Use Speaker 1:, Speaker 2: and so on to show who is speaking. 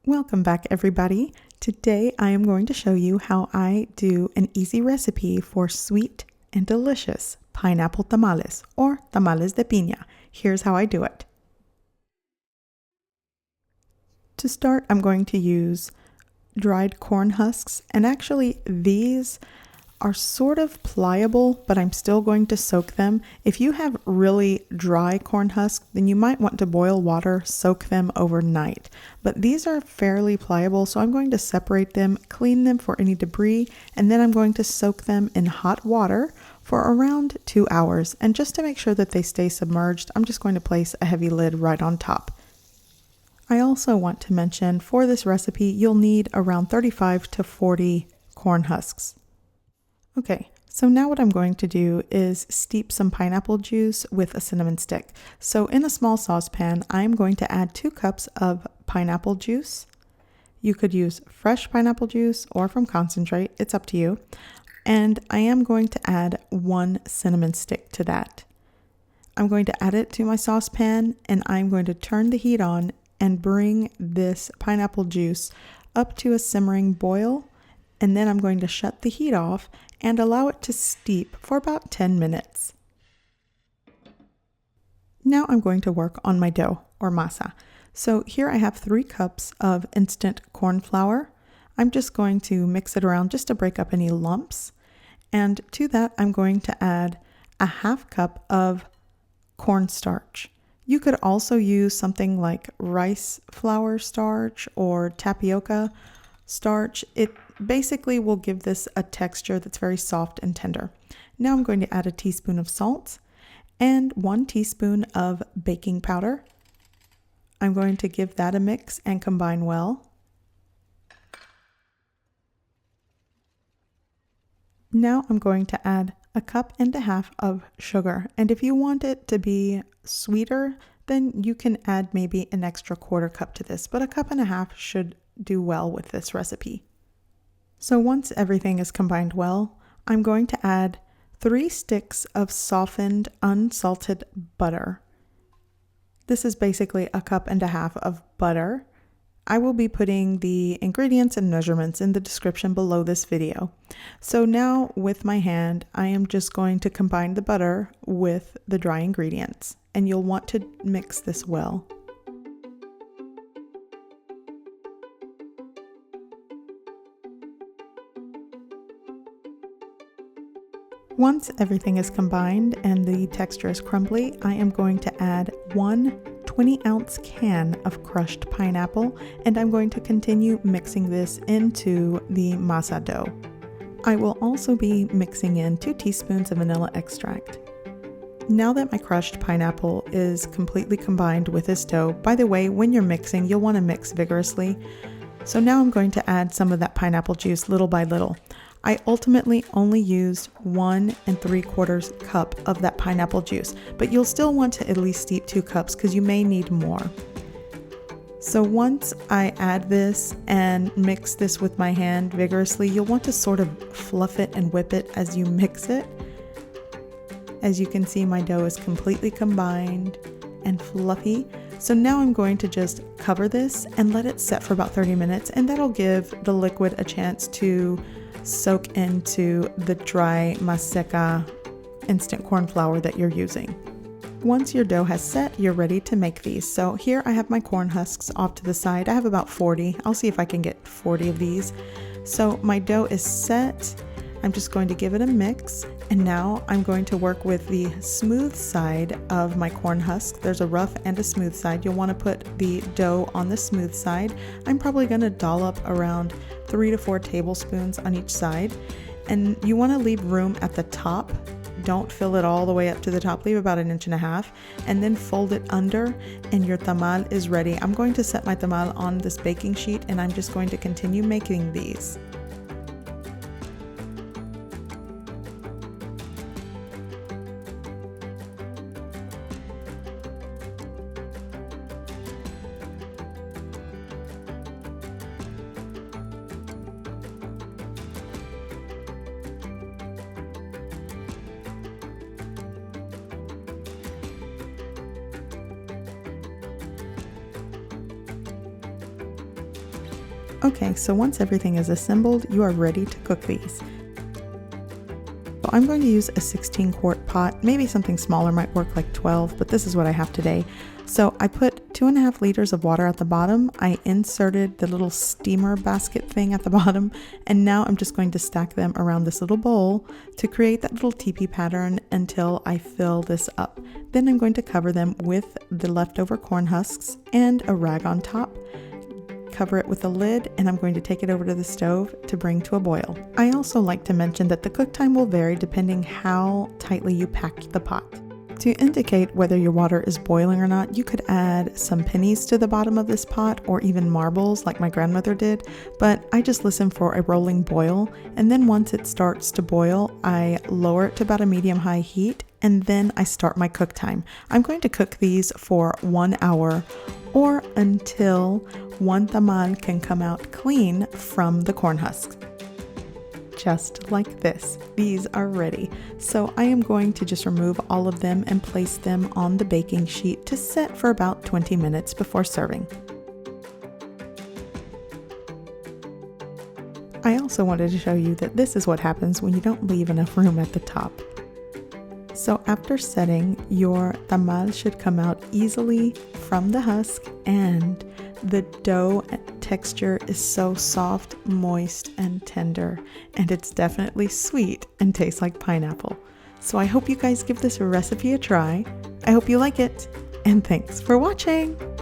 Speaker 1: Welcome back, everybody. Today I am going to show you how I do an easy recipe for sweet and delicious pineapple tamales or tamales de piña. Here's how I do it. To start, I'm going to use dried corn husks, and actually these are sort of pliable, but I'm still going to soak them. If you have really dry corn husks, then you might want to boil water, soak them overnight. But these are fairly pliable, so I'm going to separate them, clean them for any debris, and then I'm going to soak them in hot water for around 2 hours. And just to make sure that they stay submerged, I'm just going to place a heavy lid right on top. I also want to mention for this recipe, you'll need around 35 to 40 corn husks. Okay, so now what I'm going to do is steep some pineapple juice with a cinnamon stick. So in a small saucepan, I'm going to add 2 cups of pineapple juice. You could use fresh pineapple juice or from concentrate, it's up to you. And I am going to add 1 cinnamon stick to that. I'm going to add it to my saucepan, and I'm going to turn the heat on and bring this pineapple juice up to a simmering boil. And then I'm going to shut the heat off and allow it to steep for about 10 minutes. Now I'm going to work on my dough or masa. So here I have 3 cups of instant corn flour. I'm just going to mix it around just to break up any lumps. And to that, I'm going to add a ½ cup of cornstarch. You could also use something like rice flour starch or tapioca starch. It basically will give this a texture that's very soft and tender. Now I'm going to add a teaspoon of salt and 1 teaspoon of baking powder. I'm going to give that a mix and combine well. Now I'm going to add a cup and a half of sugar, and if you want it to be sweeter, then you can add maybe an extra 1/4 cup to this, but a cup and a half should do well with this recipe. So once everything is combined well, I'm going to add 3 sticks of softened unsalted butter. This is basically a cup and a half of butter. I will be putting the ingredients and measurements in the description below this video. So now with my hand, I am just going to combine the butter with the dry ingredients, and you'll want to mix this well. Once everything is combined and the texture is crumbly, I am going to add 1 20-ounce can of crushed pineapple, and I'm going to continue mixing this into the masa dough. I will also be mixing in 2 teaspoons of vanilla extract. Now that my crushed pineapple is completely combined with this dough, by the way, when you're mixing, you'll want to mix vigorously. So now I'm going to add some of that pineapple juice little by little. I ultimately only used 1 3/4 cup of that pineapple juice, but you'll still want to at least steep 2 cups because you may need more. So once I add this and mix this with my hand vigorously, you'll want to sort of fluff it and whip it as you mix it. As you can see, my dough is completely combined and fluffy. So now I'm going to just cover this and let it set for about 30 minutes, and that'll give the liquid a chance to soak into the dry maseca instant corn flour that you're using. Once your dough has set, you're ready to make these. So here I have my corn husks off to the side. I have about 40. I'll see if I can get 40 of these. So my dough is set. I'm just going to give it a mix. And now I'm going to work with the smooth side of my corn husk. There's a rough and a smooth side. You'll want to put the dough on the smooth side. I'm probably going to dollop around 3 to 4 tablespoons on each side. And you want to leave room at the top. Don't fill it all the way up to the top. Leave about 1.5 inches and then fold it under, and your tamal is ready. I'm going to set my tamal on this baking sheet, and I'm just going to continue making these. Okay, so once everything is assembled, you are ready to cook these. So I'm going to use a 16-quart pot. Maybe something smaller might work, like 12, but this is what I have today. So I put 2.5 liters of water at the bottom. I inserted the little steamer basket thing at the bottom, and now I'm just going to stack them around this little bowl to create that little teepee pattern until I fill this up. Then I'm going to cover them with the leftover corn husks and a rag on top. Cover it with a lid, and I'm going to take it over to the stove to bring to a boil. I also like to mention that the cook time will vary depending how tightly you pack the pot. To indicate whether your water is boiling or not, you could add some pennies to the bottom of this pot or even marbles like my grandmother did, but I just listen for a rolling boil, and then once it starts to boil, I lower it to about a medium-high heat, and then I start my cook time. I'm going to cook these for 1 hour or until one tamal can come out clean from the corn husks. Just like this, these are ready. So I am going to just remove all of them and place them on the baking sheet to set for about 20 minutes before serving. I also wanted to show you that this is what happens when you don't leave enough room at the top. So after setting, your tamal should come out easily from the husk, and the dough texture is so soft, moist, and tender, and it's definitely sweet and tastes like pineapple. So I hope you guys give this recipe a try. I hope you like it, and thanks for watching!